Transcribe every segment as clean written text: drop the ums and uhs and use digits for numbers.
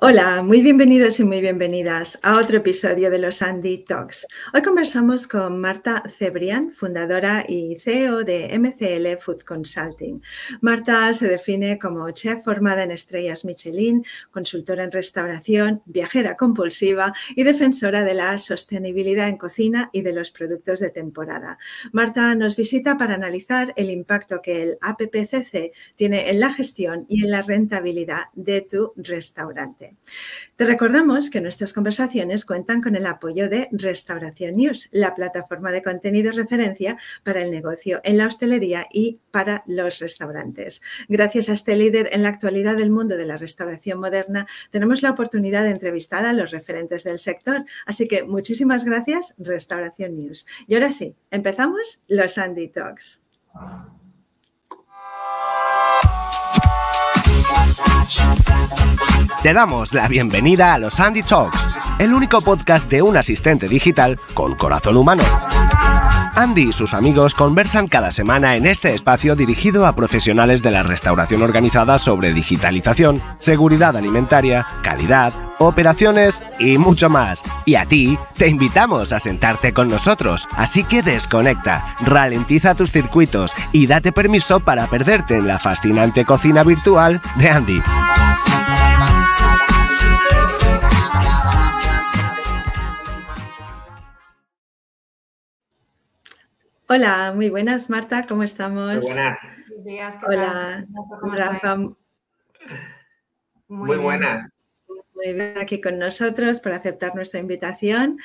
Hola, muy bienvenidos y muy bienvenidas a otro episodio de los Andy Talks. Hoy conversamos con Marta Cebrián, fundadora y CEO de MCL Food Consulting. Marta se define como chef formada en estrellas Michelin, consultora en restauración, viajera compulsiva y defensora de la sostenibilidad en cocina y de los productos de temporada. Marta nos visita para analizar el impacto que el APPCC tiene en la gestión y en la rentabilidad de tu restaurante. Te recordamos que nuestras conversaciones cuentan con el apoyo de Restauración News, la plataforma de contenidos referencia para el negocio en la hostelería y para los restaurantes. Gracias a este líder en la actualidad del mundo de la restauración moderna, tenemos la oportunidad de entrevistar a los referentes del sector. Así que muchísimas gracias, Restauración News. Y ahora sí, empezamos los Andy Talks. Te damos la bienvenida a los Andy Talks, el único podcast de un asistente digital con corazón humano. Andy y sus amigos conversan cada semana en este espacio dirigido a profesionales de la restauración organizada sobre digitalización, seguridad alimentaria, calidad, operaciones y mucho más. Y a ti te invitamos a sentarte con nosotros, así que desconecta, ralentiza tus circuitos y date permiso para perderte en la fascinante cocina virtual de Andy. Hola, muy buenas, Marta, ¿cómo estamos? Muy buenas. Buenos días, ¿qué Hola, tal? Rafa. Muy buenas. Muy bien aquí con nosotros por aceptar nuestra invitación.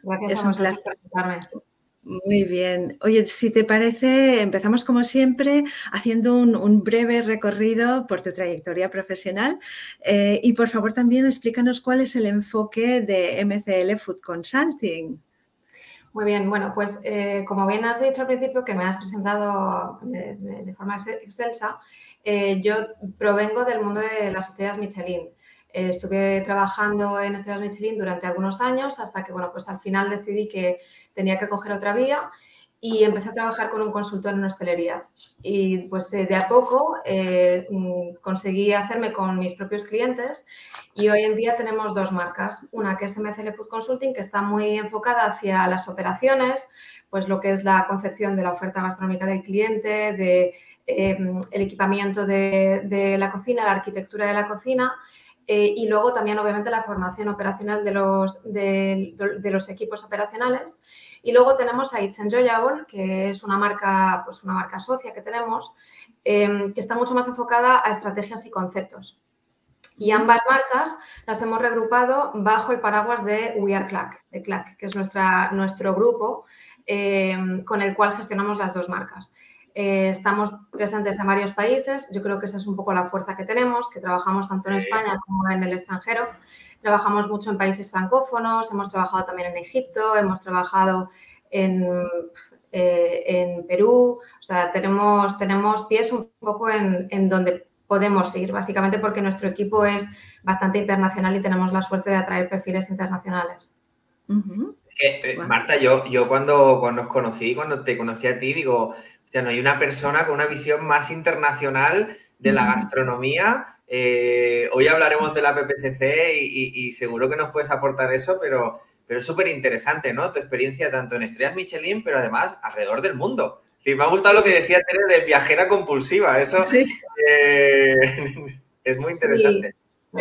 Gracias a vosotros por invitarme. Muy bien. Oye, si te parece, empezamos como siempre haciendo un breve recorrido por tu trayectoria profesional y por favor también explícanos cuál es el enfoque de MCL Food Consulting. Muy bien, bueno, pues como bien has dicho al principio, que me has presentado de forma excelsa, yo provengo del mundo de las estrellas Michelin. Estuve trabajando en estrellas Michelin durante algunos años hasta que, bueno, pues al final decidí que tenía que coger otra vía y empecé a trabajar con un consultor en hostelería. Y pues de a poco conseguí hacerme con mis propios clientes y hoy en día tenemos dos marcas. Una que es MCL Food Consulting, que está muy enfocada hacia las operaciones, pues lo que es la concepción de la oferta gastronómica del cliente, el equipamiento de la cocina, la arquitectura de la cocina. Y luego también, obviamente, la formación operacional de los equipos operacionales. Y luego tenemos a It's Enjoyable, que es una marca socia que tenemos, que está mucho más enfocada a estrategias y conceptos. Y ambas marcas las hemos regrupado bajo el paraguas de We Are Clack, de Clack, que es nuestro grupo con el cual gestionamos las dos marcas. Estamos presentes en varios países, yo creo que esa es un poco la fuerza que tenemos, que trabajamos tanto en España como en el extranjero. Trabajamos mucho en países francófonos, hemos trabajado también en Egipto, hemos trabajado en Perú, o sea, tenemos pies un poco en donde podemos ir, básicamente porque nuestro equipo es bastante internacional y tenemos la suerte de atraer perfiles internacionales. Es que, Marta, yo cuando os conocí, cuando te conocí a ti, digo, hostia, no hay una persona con una visión más internacional de la gastronomía. Hoy hablaremos de la APPCC y seguro que nos puedes aportar eso, pero es súper interesante, ¿no? Tu experiencia tanto en estrellas Michelin, pero además alrededor del mundo. Es decir, me ha gustado lo que decía Tere de viajera compulsiva. Eso sí. Es muy interesante. Sí.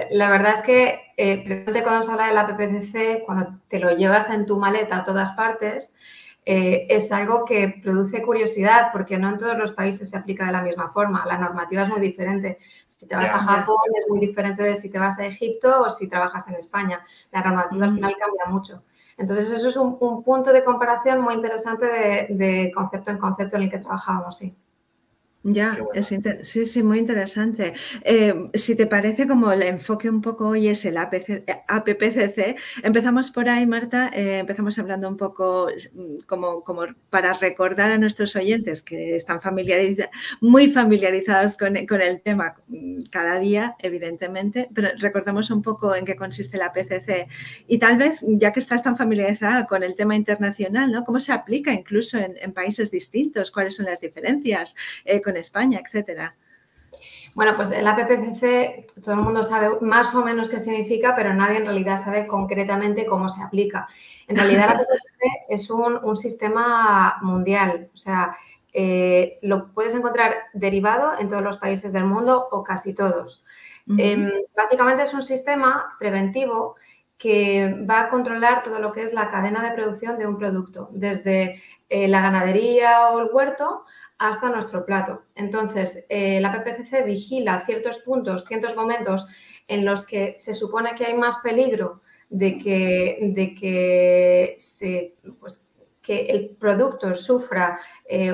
La verdad es que precisamente cuando se habla de la APPCC, cuando te lo llevas en tu maleta a todas partes, es algo que produce curiosidad porque no en todos los países se aplica de la misma forma. La normativa es muy diferente. Si te vas a Japón es muy diferente de si te vas a Egipto o si trabajas en España. La normativa al final cambia mucho. Entonces, eso es un punto de comparación muy interesante de concepto en concepto en el que trabajábamos, sí. Ya, bueno. Sí, muy interesante. Si te parece, como el enfoque un poco hoy es el APPCC, empezamos por ahí, Marta, empezamos hablando un poco como para recordar a nuestros oyentes que están muy familiarizados con el tema cada día, evidentemente, pero recordamos un poco en qué consiste la APPCC y tal vez, ya que estás tan familiarizada con el tema internacional, ¿no? ¿Cómo se aplica incluso en países distintos? ¿Cuáles son las diferencias con España, etcétera? Bueno, pues el APPCC, todo el mundo sabe más o menos qué significa, pero nadie en realidad sabe concretamente cómo se aplica. En realidad, el APPCC es un sistema mundial, o sea, lo puedes encontrar derivado en todos los países del mundo o casi todos. Básicamente es un sistema preventivo que va a controlar todo lo que es la cadena de producción de un producto, desde la ganadería o el huerto hasta nuestro plato. Entonces, la APPCC vigila ciertos puntos, ciertos momentos en los que se supone que hay más peligro de que el producto sufra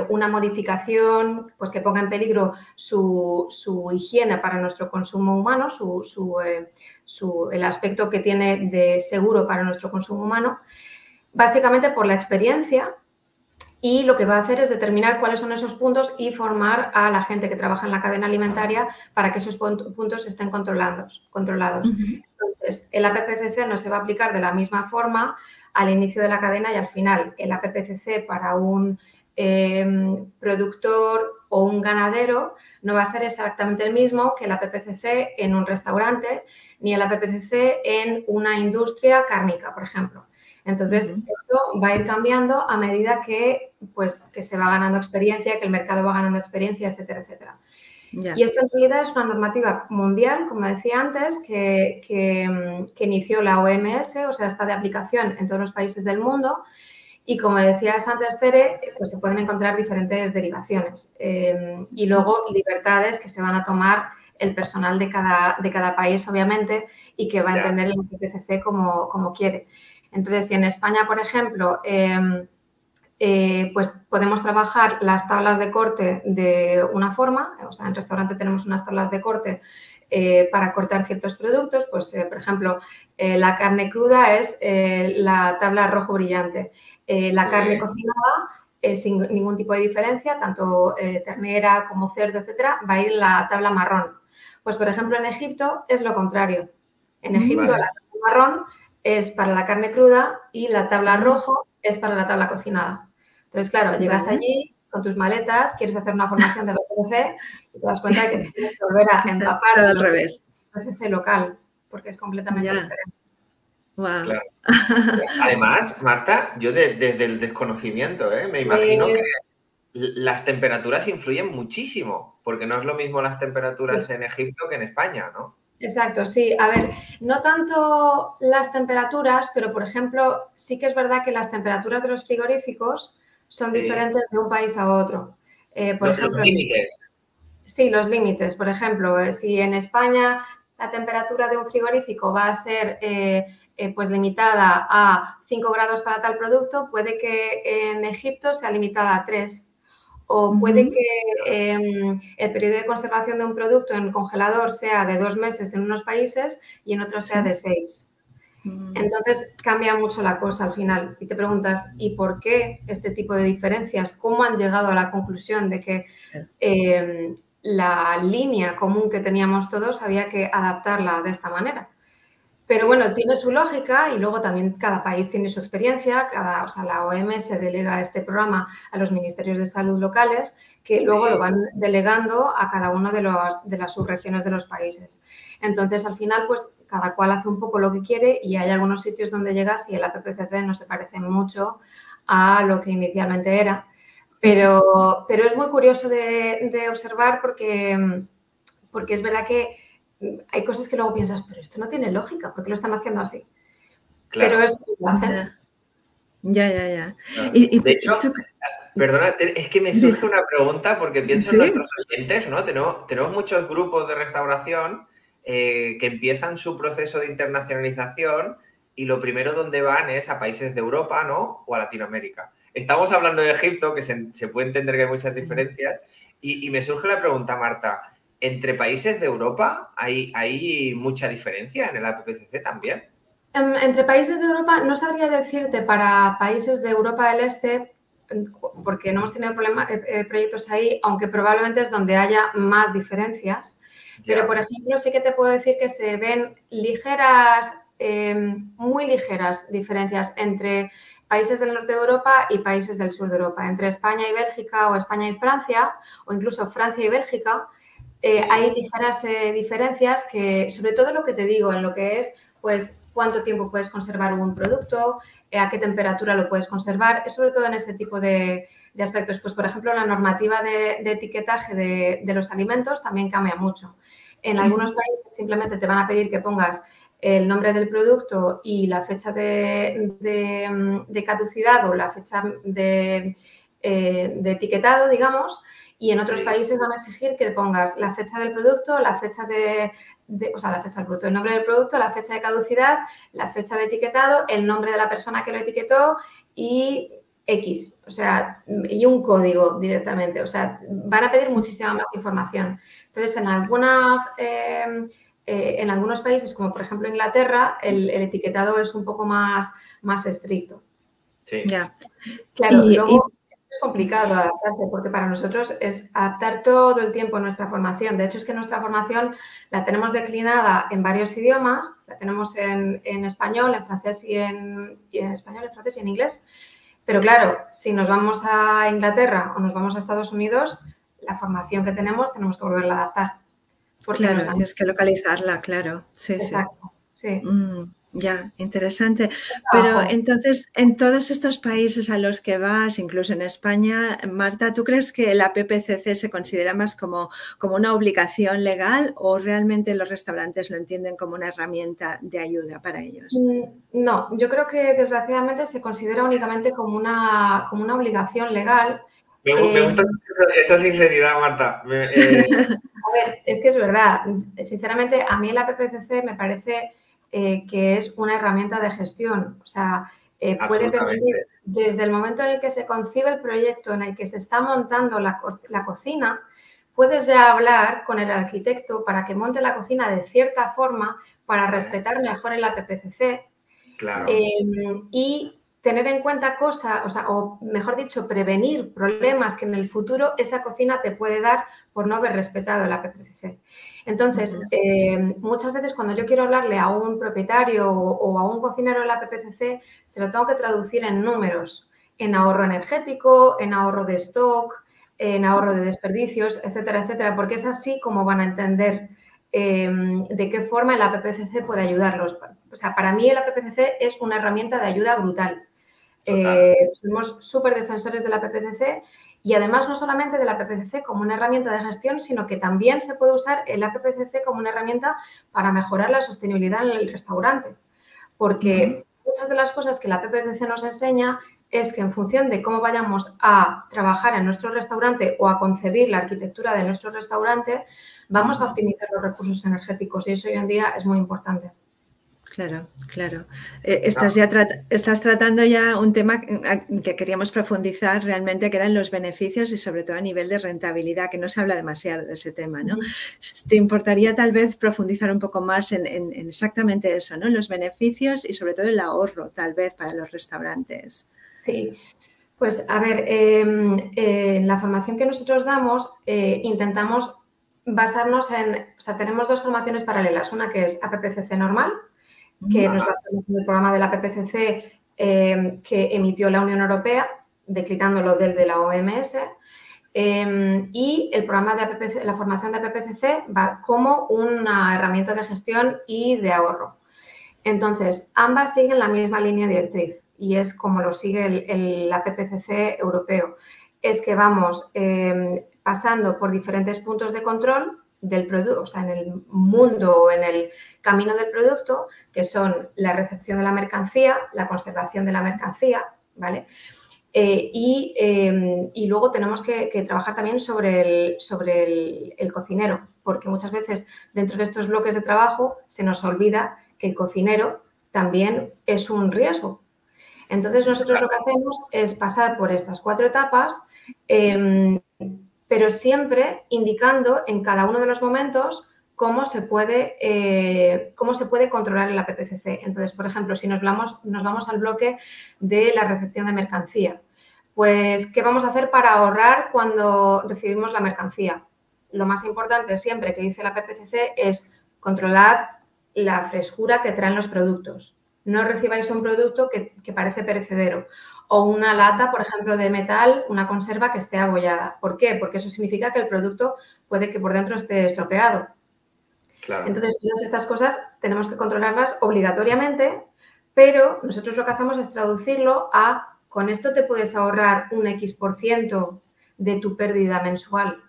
una modificación, pues que ponga en peligro su higiene para nuestro consumo humano, el aspecto que tiene de seguro para nuestro consumo humano, básicamente por la experiencia. Y lo que va a hacer es determinar cuáles son esos puntos y formar a la gente que trabaja en la cadena alimentaria para que esos puntos estén controlados. Entonces, el APPCC no se va a aplicar de la misma forma al inicio de la cadena y al final. El APPCC para un productor o un ganadero no va a ser exactamente el mismo que el APPCC en un restaurante ni el APPCC en una industria cárnica, por ejemplo. Entonces, eso va a ir cambiando a medida que se va ganando experiencia, que el mercado va ganando experiencia, etcétera, etcétera. Yeah. Y esto en realidad es una normativa mundial, como decía antes, que inició la OMS, o sea, está de aplicación en todos los países del mundo. Y como decías antes, Tere, pues se pueden encontrar diferentes derivaciones y luego libertades que se van a tomar el personal de cada país, obviamente, y que va a entender el APPCC como quiere. Entonces, si en España, por ejemplo, pues podemos trabajar las tablas de corte de una forma, o sea, en restaurante tenemos unas tablas de corte para cortar ciertos productos, pues, por ejemplo, la carne cruda es la tabla rojo brillante, la carne cocinada sin ningún tipo de diferencia, tanto ternera como cerdo, etcétera, va a ir la tabla marrón. Pues, por ejemplo, en Egipto es lo contrario. En Egipto la tabla marrón es para la carne cruda y la tabla rojo es para la tabla cocinada. Entonces, claro, llegas allí con tus maletas, quieres hacer una formación de APPCC y te das cuenta de que tienes que volver a empapar al revés. APPCC local, porque es completamente diferente. Wow. Claro. Además, Marta, yo desde el desconocimiento, me imagino que las temperaturas influyen muchísimo, porque no es lo mismo las temperaturas en Egipto que en España, ¿no? Exacto, sí. A ver, no tanto las temperaturas, pero, por ejemplo, sí que es verdad que las temperaturas de los frigoríficos son diferentes de un país a otro. Por ejemplo, los límites. Sí, los límites. Por ejemplo, si en España la temperatura de un frigorífico va a ser pues limitada a 5 grados para tal producto, puede que en Egipto sea limitada a 3. O puede que el periodo de conservación de un producto en congelador sea de 2 meses en unos países y en otros sea de 6. Entonces, cambia mucho la cosa al final. Y te preguntas, ¿y por qué este tipo de diferencias? ¿Cómo han llegado a la conclusión de que la línea común que teníamos todos había que adaptarla de esta manera? Pero bueno, tiene su lógica y luego también cada país tiene su experiencia. O sea, la OMS delega este programa a los ministerios de salud locales que luego lo van delegando a cada una de las subregiones de los países. Entonces, al final, pues cada cual hace un poco lo que quiere y hay algunos sitios donde llegas y el APPCC no se parece mucho a lo que inicialmente era. Pero es muy curioso de observar porque es verdad que hay cosas que luego piensas, pero esto no tiene lógica, ¿por qué lo están haciendo así? Claro. Pero es lo hacen. Ya. De hecho, perdona, es que me surge una pregunta porque pienso en nuestros oyentes, ¿no? Tenemos muchos grupos de restauración que empiezan su proceso de internacionalización y lo primero donde van es a países de Europa, ¿no? O a Latinoamérica. Estamos hablando de Egipto, que se puede entender que hay muchas diferencias, y me surge la pregunta, Marta, ¿entre países de Europa hay mucha diferencia en el APPCC también? Entre países de Europa, no sabría decirte para países de Europa del Este, porque no hemos tenido proyectos ahí, aunque probablemente es donde haya más diferencias. Pero, por ejemplo, sí que te puedo decir que se ven ligeras, muy ligeras diferencias entre países del norte de Europa y países del sur de Europa, entre España y Bélgica o España y Francia, o incluso Francia y Bélgica. Hay ligeras diferencias que, sobre todo lo que te digo, en lo que es, pues, cuánto tiempo puedes conservar un producto, a qué temperatura lo puedes conservar, es sobre todo en ese tipo de aspectos. Pues, por ejemplo, la normativa de etiquetaje de los alimentos también cambia mucho. En algunos países simplemente te van a pedir que pongas el nombre del producto y la fecha de caducidad o la fecha de etiquetado, digamos, y en otros países van a exigir que pongas la fecha del producto, la fecha o sea, la fecha del producto, el nombre del producto, la fecha de caducidad, la fecha de etiquetado, el nombre de la persona que lo etiquetó y X, o sea, y un código directamente. O sea, van a pedir muchísima más información. Entonces, en algunos países, como por ejemplo Inglaterra, el etiquetado es un poco más estricto. Sí. Ya. Claro, luego es complicado adaptarse porque para nosotros es adaptar todo el tiempo nuestra formación. De hecho, es que nuestra formación la tenemos declinada en varios idiomas. La tenemos en español, en francés y en inglés. Pero claro, si nos vamos a Inglaterra o nos vamos a Estados Unidos, la formación que tenemos que volverla a adaptar. Claro, tienes que localizarla, claro. Sí, exacto, sí. Ya, interesante. Pero entonces, en todos estos países a los que vas, incluso en España, Marta, ¿tú crees que la PPCC se considera más como una obligación legal o realmente los restaurantes lo entienden como una herramienta de ayuda para ellos? No, yo creo que desgraciadamente se considera únicamente como una obligación legal. Me gusta esa sinceridad, Marta. A ver, es que es verdad. Sinceramente, a mí la PPCC me parece que es una herramienta de gestión. O sea, puede permitir, desde el momento en el que se concibe el proyecto, en el que se está montando la cocina, puedes ya hablar con el arquitecto para que monte la cocina de cierta forma para respetar mejor el PPCC. Claro. Y tener en cuenta cosas, o mejor dicho, prevenir problemas que en el futuro esa cocina te puede dar por no haber respetado la PPCC. Entonces, muchas veces cuando yo quiero hablarle a un propietario o a un cocinero de la PPCC, se lo tengo que traducir en números, en ahorro energético, en ahorro de stock, en ahorro de desperdicios, etcétera, etcétera, porque es así como van a entender de qué forma el PPCC puede ayudarlos. O sea, para mí el PPCC es una herramienta de ayuda brutal. Somos súper defensores de la PPCC y además no solamente de la PPCC como una herramienta de gestión, sino que también se puede usar el PPCC como una herramienta para mejorar la sostenibilidad en el restaurante. Porque muchas de las cosas que la PPCC nos enseña es que en función de cómo vayamos a trabajar en nuestro restaurante o a concebir la arquitectura de nuestro restaurante, vamos a optimizar los recursos energéticos y eso hoy en día es muy importante. Claro, claro. Estás tratando ya un tema que queríamos profundizar realmente, que eran los beneficios y sobre todo a nivel de rentabilidad, que no se habla demasiado de ese tema, ¿no? ¿Te importaría tal vez profundizar un poco más en exactamente eso, ¿no? Los beneficios y sobre todo el ahorro, tal vez, para los restaurantes. Sí. Pues, a ver, en la formación que nosotros damos intentamos basarnos en... O sea, tenemos dos formaciones paralelas. Una que es PPCC normal, que nos basamos en el programa de la PPCC que emitió la Unión Europea, declinándolo del de la OMS. Y el programa de la formación de PPCC va como una herramienta de gestión y de ahorro. Entonces, ambas siguen la misma línea directriz y es como lo sigue el PPCC europeo. Es que vamos pasando por diferentes puntos de control del producto, o sea, en el mundo o en el camino del producto, que son la recepción de la mercancía, la conservación de la mercancía, ¿vale? Y luego tenemos que trabajar también sobre el cocinero, porque muchas veces dentro de estos bloques de trabajo se nos olvida que el cocinero también es un riesgo. Entonces, nosotros lo que hacemos es pasar por estas 4 etapas, pero siempre indicando en cada uno de los momentos cómo se puede controlar el PPCC. Entonces, por ejemplo, si nos vamos al bloque de la recepción de mercancía, pues, ¿qué vamos a hacer para ahorrar cuando recibimos la mercancía? Lo más importante siempre que dice la PPCC es controlar la frescura que traen los productos. no recibáis un producto que parece perecedero. O una lata, por ejemplo, de metal, una conserva que esté abollada. ¿Por qué? Porque eso significa que el producto puede que por dentro esté estropeado. Claro. Entonces, todas estas cosas tenemos que controlarlas obligatoriamente, pero nosotros lo que hacemos es traducirlo a, con esto te puedes ahorrar un X% de tu pérdida mensual,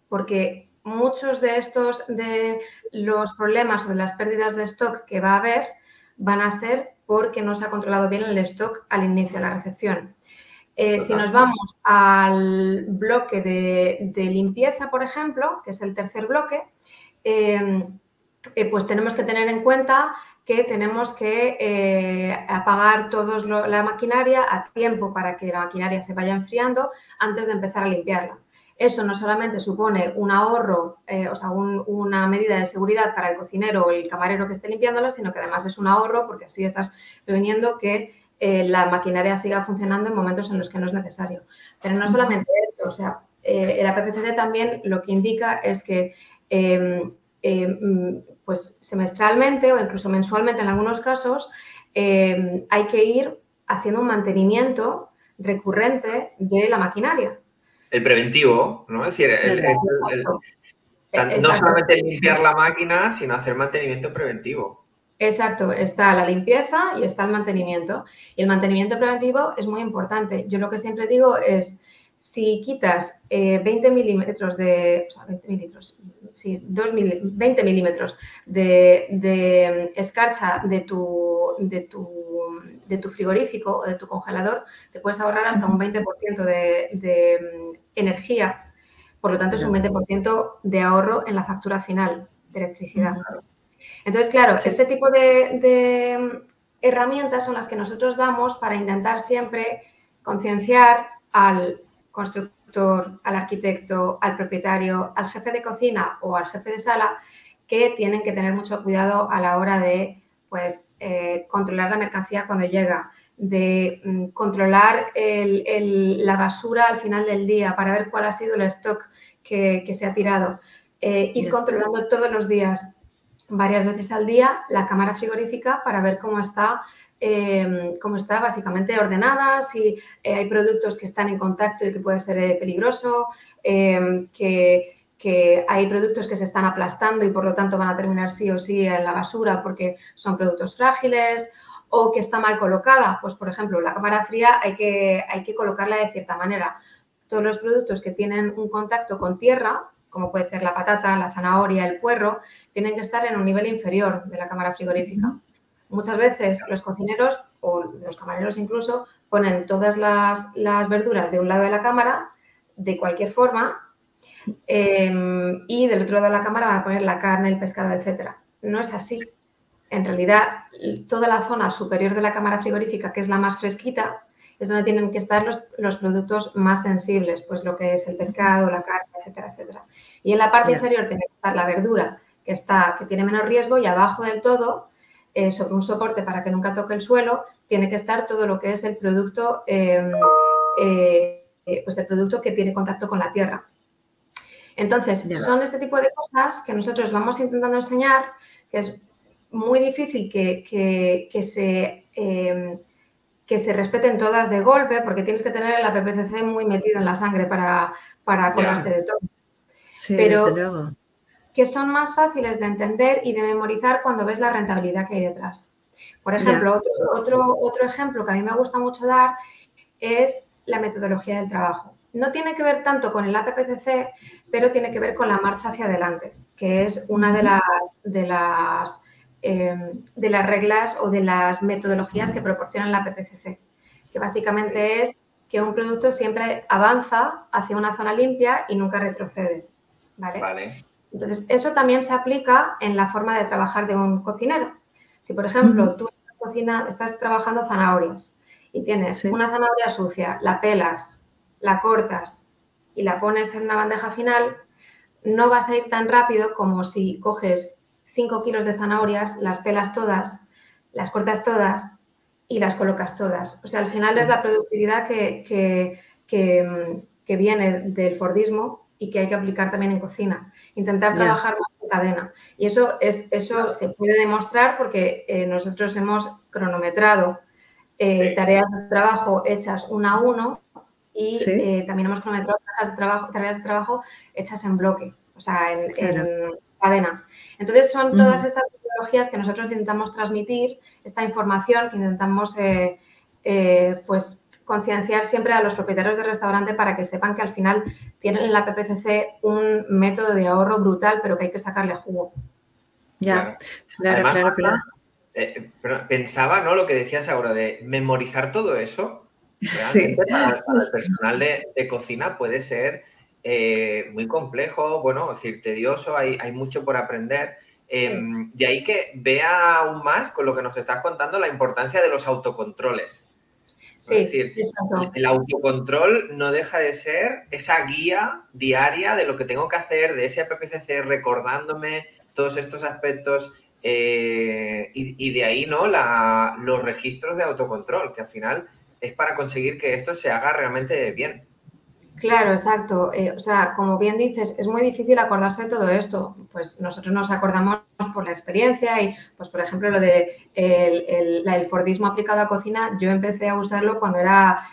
porque muchos de los problemas o de las pérdidas de stock que va a haber van a ser porque no se ha controlado bien el stock al inicio de la recepción. Si nos vamos al bloque de limpieza, por ejemplo, que es el tercer bloque, pues tenemos que tener en cuenta que tenemos que apagar toda la maquinaria a tiempo para que la maquinaria se vaya enfriando antes de empezar a limpiarla. Eso no solamente supone un ahorro, o sea, una medida de seguridad para el cocinero o el camarero que esté limpiándola, sino que además es un ahorro porque así estás previniendo que la maquinaria siga funcionando en momentos en los que no es necesario. Pero no solamente eso, o sea, el APPCC también lo que indica es que pues semestralmente o incluso mensualmente en algunos casos hay que ir haciendo un mantenimiento recurrente de la maquinaria. El preventivo, ¿no? Es decir, no solamente limpiar la máquina, sino hacer mantenimiento preventivo. Exacto, está la limpieza y está el mantenimiento. Y el mantenimiento preventivo es muy importante. Yo lo que siempre digo es, si quitas 20 milímetros de, o sea, 20 mililitros, sí, 20 milímetros de escarcha de tu frigorífico o de tu congelador, te puedes ahorrar hasta un 20% de energía. Por lo tanto, es un 20% de ahorro en la factura final de electricidad. Entonces, claro, este tipo de herramientas son las que nosotros damos para intentar siempre concienciar al constructor, al arquitecto, al propietario, al jefe de cocina o al jefe de sala, que tienen que tener mucho cuidado a la hora de pues, controlar la mercancía cuando llega, de controlar la basura al final del día para ver cuál ha sido el stock que se ha tirado. Ir controlando todos los días, varias veces al día, la cámara frigorífica para ver cómo está básicamente ordenada, si hay productos que están en contacto y que puede ser peligroso, que hay productos que se están aplastando y por lo tanto van a terminar sí o sí en la basura porque son productos frágiles, o que está mal colocada. Pues, por ejemplo, la cámara fría hay que colocarla de cierta manera. Todos los productos que tienen un contacto con tierra, como puede ser la patata, la zanahoria, el puerro, tienen que estar en un nivel inferior de la cámara frigorífica. Muchas veces los cocineros o los camareros incluso ponen todas las verduras de un lado de la cámara de cualquier forma y del otro lado de la cámara van a poner la carne, el pescado, etcétera. No es así. En realidad, toda la zona superior de la cámara frigorífica, que es la más fresquita, es donde tienen que estar los productos más sensibles, pues lo que es el pescado, la carne, etcétera, etcétera. Y en la parte inferior tiene que estar la verdura, que tiene menos riesgo, y abajo del todo, sobre un soporte para que nunca toque el suelo, tiene que estar todo lo que es el producto, pues el producto que tiene contacto con la tierra. Entonces, son este tipo de cosas que nosotros vamos intentando enseñar, que es muy difícil que se respeten todas de golpe, porque tienes que tener el APPCC muy metido en la sangre para acordarte de todo. Sí, pero desde luego. Que son más fáciles de entender y de memorizar cuando ves la rentabilidad que hay detrás. Por ejemplo, otro ejemplo que a mí me gusta mucho dar es la metodología del trabajo. No tiene que ver tanto con el APPCC, pero tiene que ver con la marcha hacia adelante, que es una de las reglas o de las metodologías que proporciona el APPCC, que básicamente es que un producto siempre avanza hacia una zona limpia y nunca retrocede. ¿Vale? Entonces, eso también se aplica en la forma de trabajar de un cocinero. Si, por ejemplo, tú en la cocina estás trabajando zanahorias y tienes una zanahoria sucia, la pelas, la cortas y la pones en una bandeja final, no vas a ir tan rápido como si coges 5 kilos de zanahorias, las pelas todas, las cortas todas y las colocas todas. O sea, al final es la productividad que viene del Fordismo y que hay que aplicar también en cocina. Intentar trabajar más en cadena. Y eso se puede demostrar porque nosotros hemos cronometrado tareas de trabajo hechas 1 a 1 y también hemos cronometrado tareas de trabajo hechas en bloque, o sea, en cadena. Entonces, son todas estas metodologías que nosotros intentamos transmitir, esta información que intentamos, pues, concienciar siempre a los propietarios de restaurante para que sepan que al final tienen en la PPCC un método de ahorro brutal, pero que hay que sacarle jugo. Claro. Pero pensaba, ¿no? Lo que decías ahora de memorizar todo eso, realmente para el personal de cocina puede ser muy complejo, bueno, es decir, tedioso, hay mucho por aprender. De ahí que vea aún más con lo que nos estás contando la importancia de los autocontroles. Sí, es decir, exacto. El autocontrol no deja de ser esa guía diaria de lo que tengo que hacer, de ese PPCC, recordándome todos estos aspectos y de ahí, ¿no? Los registros de autocontrol, que al final es para conseguir que esto se haga realmente bien. Claro, exacto. O sea, como bien dices, es muy difícil acordarse de todo esto. Pues nosotros nos acordamos por la experiencia y, pues, por ejemplo, lo de el Fordismo aplicado a cocina, yo empecé a usarlo cuando era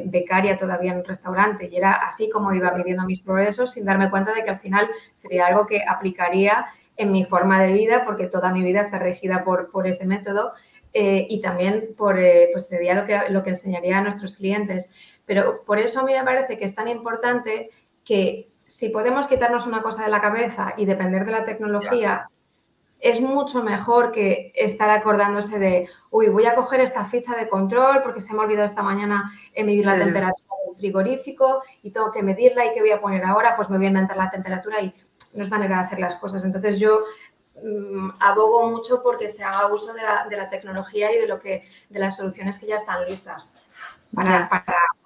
becaria todavía en un restaurante y era así como iba midiendo mis progresos sin darme cuenta de que al final sería algo que aplicaría en mi forma de vida porque toda mi vida está regida por ese método y también pues sería lo que enseñaría a nuestros clientes. Pero por eso a mí me parece que es tan importante que si podemos quitarnos una cosa de la cabeza y depender de la tecnología, es mucho mejor que estar acordándose de, uy, voy a coger esta ficha de control porque se me ha olvidado esta mañana medir la temperatura del frigorífico y tengo que medirla y ¿qué voy a poner ahora? Pues me voy a inventar la temperatura y no es manera de hacer las cosas. Entonces yo abogo mucho porque se haga uso de la tecnología y de las soluciones que ya están listas. Para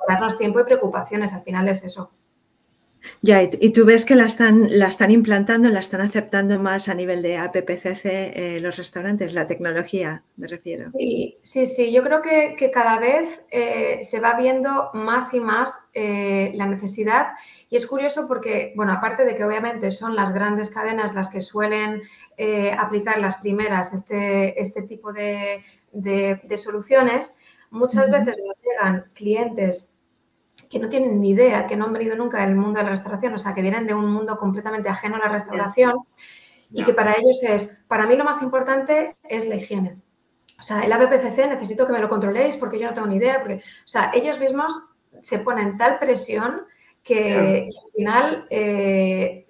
darnos tiempo y preocupaciones, al final es eso. Ya, y tú ves que la están implantando, la están aceptando más a nivel de APPCC los restaurantes, la tecnología, me refiero. Sí, yo creo que cada vez se va viendo más y más la necesidad y es curioso porque, bueno, aparte de que obviamente son las grandes cadenas las que suelen aplicar las primeras este tipo de soluciones, muchas veces nos llegan clientes que no tienen ni idea, que no han venido nunca del mundo de la restauración, o sea, que vienen de un mundo completamente ajeno a la restauración y que para ellos para mí lo más importante es la higiene. O sea, el APPCC necesito que me lo controléis porque yo no tengo ni idea, porque, o sea, ellos mismos se ponen tal presión que al final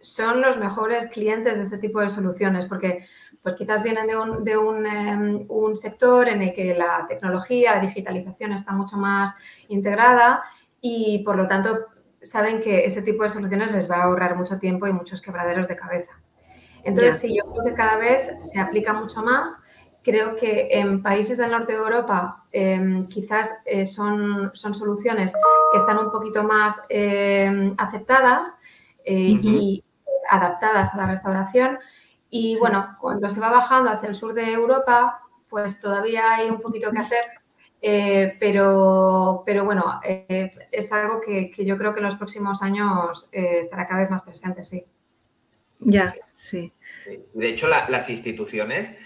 son los mejores clientes de este tipo de soluciones, porque pues quizás vienen de un sector en el que la tecnología, la digitalización está mucho más integrada y, por lo tanto, saben que ese tipo de soluciones les va a ahorrar mucho tiempo y muchos quebraderos de cabeza. Entonces, sí, yo creo que cada vez se aplica mucho más. Creo que en países del norte de Europa quizás son soluciones que están un poquito más aceptadas y adaptadas a la restauración. Y, bueno, cuando se va bajando hacia el sur de Europa, pues todavía hay un poquito que hacer. Pero bueno, es algo que yo creo que en los próximos años estará cada vez más presente, sí. Sí. De hecho, las instituciones,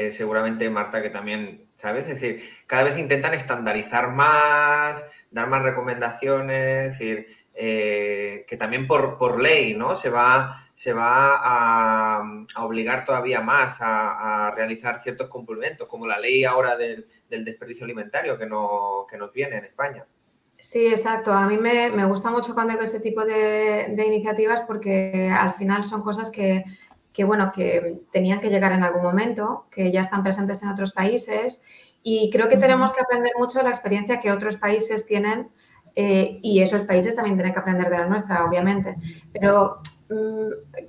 seguramente, Marta, que también sabes, es decir, cada vez intentan estandarizar más, dar más recomendaciones, es decir, que también por ley, ¿no? Se va a obligar todavía más a realizar ciertos cumplimientos, como la ley ahora del desperdicio alimentario que nos viene en España. Sí, exacto. A mí me gusta mucho cuando hay este tipo de iniciativas porque al final son cosas que tenían que llegar en algún momento, que ya están presentes en otros países y creo que tenemos que aprender mucho de la experiencia que otros países tienen y esos países también tienen que aprender de la nuestra, obviamente. Pero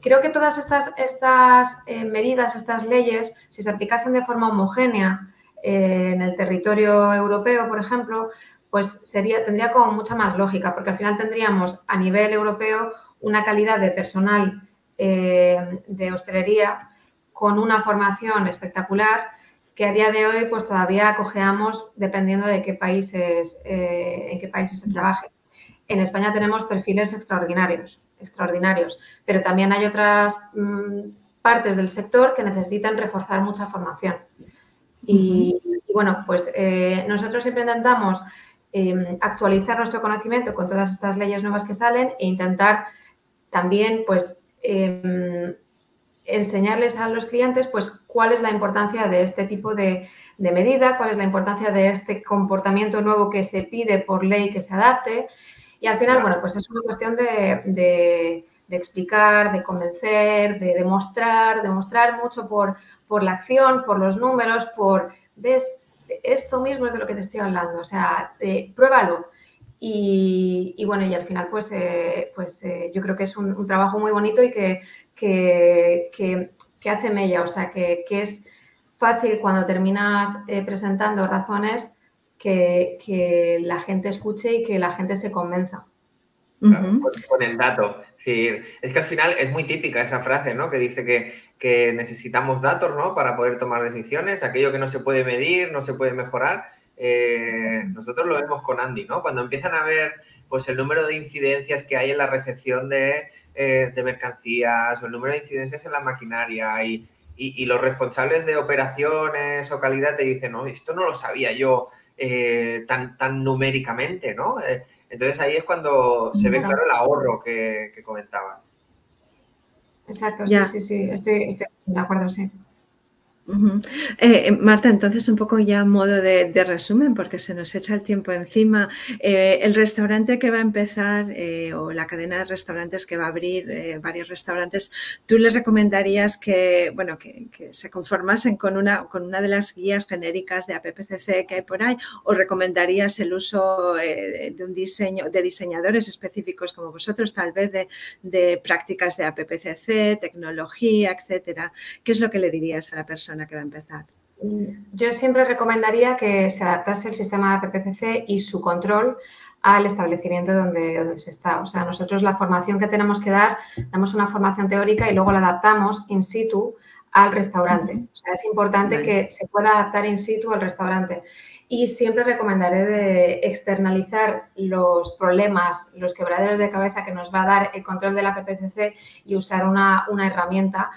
creo que todas estas medidas, estas leyes, si se aplicasen de forma homogénea en el territorio europeo, por ejemplo, pues tendría como mucha más lógica, porque al final tendríamos a nivel europeo una calidad de personal de hostelería con una formación espectacular que a día de hoy pues todavía cojeamos dependiendo de en qué países se trabaje. En España tenemos perfiles extraordinarios extraordinarios, pero también hay otras partes del sector que necesitan reforzar mucha formación. Y bueno, pues nosotros siempre intentamos actualizar nuestro conocimiento con todas estas leyes nuevas que salen e intentar también, pues, enseñarles a los clientes, pues, cuál es la importancia de este tipo de medida, cuál es la importancia de este comportamiento nuevo que se pide por ley que se adapte. Y al final, bueno, pues es una cuestión de explicar, de convencer, de demostrar mucho por la acción, por los números, ¿ves? Esto mismo es de lo que te estoy hablando, o sea, pruébalo. Y bueno, y al final, pues yo creo que es un trabajo muy bonito y que hace mella, o sea, que es fácil cuando terminas presentando razones que la gente escuche y que la gente se convenza. Claro, con el dato. Es que al final es muy típica esa frase, ¿no? Que dice que necesitamos datos, ¿no? Para poder tomar decisiones. Aquello que no se puede medir, no se puede mejorar. Nosotros lo vemos con Andy, ¿no? Cuando empiezan a ver, pues, el número de incidencias que hay en la recepción de mercancías o el número de incidencias en la maquinaria y los responsables de operaciones o calidad te dicen, no, esto no lo sabía yo tan numéricamente, ¿no? Entonces ahí es cuando se ve claro el ahorro que comentabas. Exacto, sí, estoy de acuerdo, sí. Marta, entonces un poco ya modo de resumen, porque se nos echa el tiempo encima. El restaurante que va a empezar o la cadena de restaurantes que va a abrir, varios restaurantes, ¿tú les recomendarías que se conformasen con una de las guías genéricas de APPCC que hay por ahí, o recomendarías el uso de diseñadores específicos como vosotros, tal vez de prácticas de APPCC, tecnología, etcétera? ¿Qué es lo que le dirías a la persona que va a empezar? Yo siempre recomendaría que se adaptase el sistema de APPCC y su control al establecimiento donde se está. O sea, nosotros la formación que tenemos que dar, damos una formación teórica y luego la adaptamos in situ al restaurante. O sea, es importante que se pueda adaptar in situ al restaurante. Y siempre recomendaré de externalizar los problemas, los quebraderos de cabeza que nos va a dar el control de la APPCC y usar una herramienta,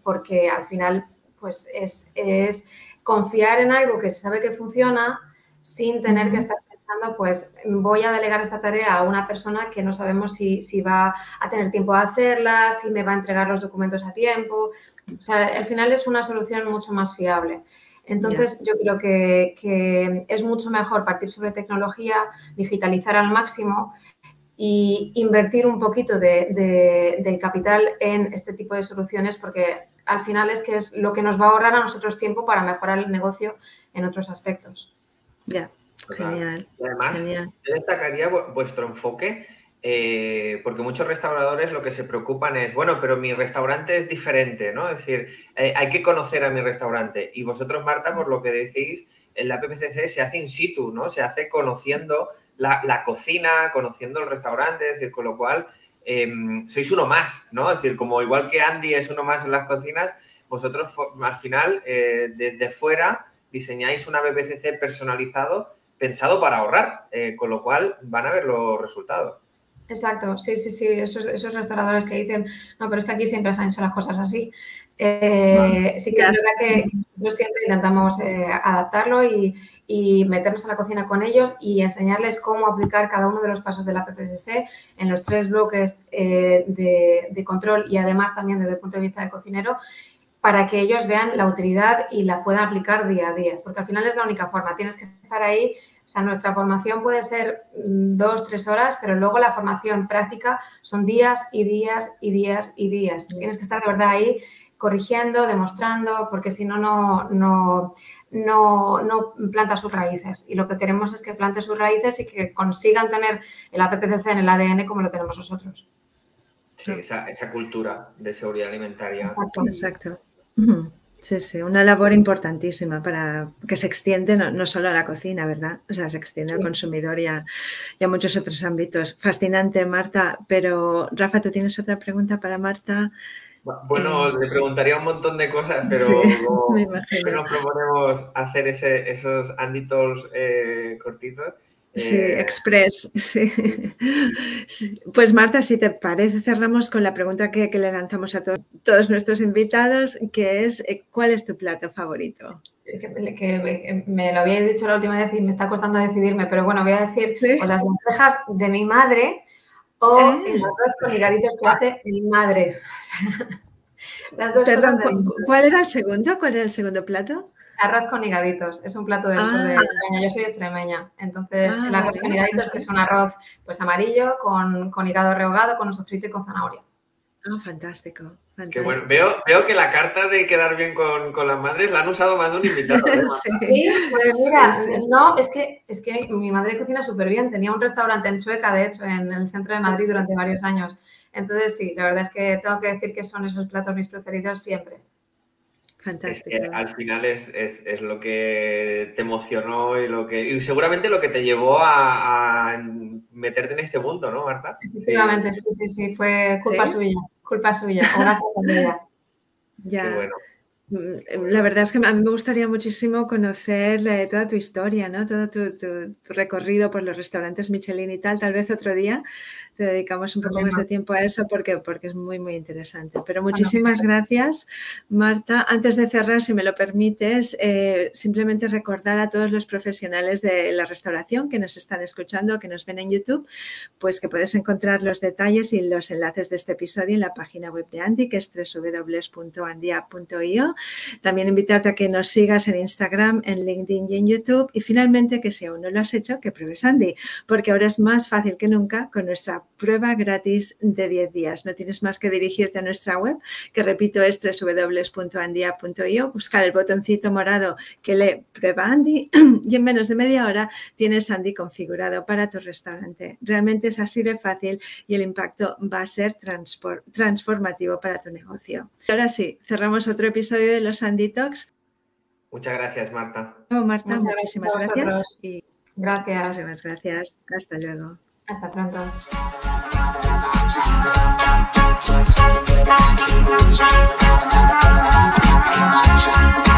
porque al final pues es confiar en algo que se sabe que funciona sin tener que estar pensando, pues voy a delegar esta tarea a una persona que no sabemos si va a tener tiempo de hacerla, si me va a entregar los documentos a tiempo. O sea, al final es una solución mucho más fiable. Entonces, yo creo que es mucho mejor partir sobre tecnología, digitalizar al máximo y invertir un poquito del capital en este tipo de soluciones, porque al final es lo que nos va a ahorrar a nosotros tiempo para mejorar el negocio en otros aspectos. Ya, genial. Y además, genial. Yo destacaría vuestro enfoque, porque muchos restauradores lo que se preocupan es, bueno, pero mi restaurante es diferente, ¿no? Es decir, hay que conocer a mi restaurante. Y vosotros, Marta, por lo que decís, en la APPCC se hace in situ, ¿no? Se hace conociendo la cocina, conociendo el restaurante, es decir, con lo cual sois uno más, ¿no? Es decir, como igual que Andy es uno más en las cocinas, vosotros al final, desde fuera, diseñáis un APPCC personalizado, pensado para ahorrar, con lo cual van a ver los resultados. Exacto, sí, esos restauradores que dicen, no, pero es que aquí siempre se han hecho las cosas así. Sí que es verdad que nosotros siempre intentamos adaptarlo y meternos a la cocina con ellos y enseñarles cómo aplicar cada uno de los pasos de la APPCC en los 3 bloques de control y además también desde el punto de vista del cocinero, para que ellos vean la utilidad y la puedan aplicar día a día, porque al final es la única forma, tienes que estar ahí. O sea, nuestra formación puede ser 2, 3 horas, pero luego la formación práctica son días y días y días y días. Tienes que estar de verdad ahí corrigiendo, demostrando, porque si no, no planta sus raíces. Y lo que queremos es que plante sus raíces y que consigan tener el APPCC en el ADN como lo tenemos nosotros. Sí, esa cultura de seguridad alimentaria. Exacto. Sí, una labor importantísima para que se extiende no solo a la cocina, ¿verdad? O sea, se extiende al consumidor y a muchos otros ámbitos. Fascinante, Marta. Pero, Rafa, ¿tú tienes otra pregunta para Marta? Bueno, le preguntaría un montón de cosas, pero me imagino. nos proponemos hacer esos Andy Talks cortitos. Sí, express. Sí. Pues Marta, si te parece, cerramos con la pregunta que le lanzamos a todos nuestros invitados, que es ¿cuál es tu plato favorito? Que me lo habíais dicho la última vez y me está costando decidirme, pero bueno, voy a decir o las lentejas de mi madre o el arroz con higaditos que hace mi madre. Las dos. Perdón, ¿cuál era el segundo? ¿Cuál era el segundo plato? Arroz con higaditos, es un plato del sur de España, yo soy extremeña, entonces el arroz con higaditos, que es un arroz pues amarillo con higado rehogado, con un sofrito y con zanahoria. Fantástico. Qué bueno. Veo que la carta de quedar bien con las madres la han usado más de un invitado. Sí, pues mira, no, es que mi madre cocina súper bien, tenía un restaurante en Sueca, de hecho, en el centro de Madrid durante varios años. Entonces sí, la verdad es que tengo que decir que son esos platos mis preferidos siempre. Fantástico. Es que al final es lo que te emocionó y seguramente lo que te llevó a meterte en este mundo, ¿no, Marta? Efectivamente, sí, fue culpa suya, gracias a ella. Ya. Qué bueno. La verdad es que a mí me gustaría muchísimo conocer toda tu historia, ¿no? Todo tu recorrido por los restaurantes Michelin y tal. Tal vez otro día te dedicamos un poco más de tiempo a eso porque es muy, muy interesante. Pero muchísimas gracias, Marta. Antes de cerrar, si me lo permites, simplemente recordar a todos los profesionales de la restauración que nos están escuchando, que nos ven en YouTube, pues que puedes encontrar los detalles y los enlaces de este episodio en la página web de Andy, que es www.andya.io. También invitarte a que nos sigas en Instagram, en LinkedIn y en YouTube. Y finalmente, que si aún no lo has hecho, que pruebes Andy, porque ahora es más fácil que nunca con nuestra prueba gratis de 10 días. No tienes más que dirigirte a nuestra web, que repito es www.andya.io, buscar el botoncito morado que lee Prueba Andy y en menos de media hora tienes Andy configurado para tu restaurante. Realmente es así de fácil y el impacto va a ser transformativo para tu negocio. Ahora sí, cerramos otro episodio de los Andy Talks. Muchas gracias, Marta. Marta, muchísimas gracias. Gracias. Muchísimas gracias. Hasta luego. Hasta pronto. Thank you.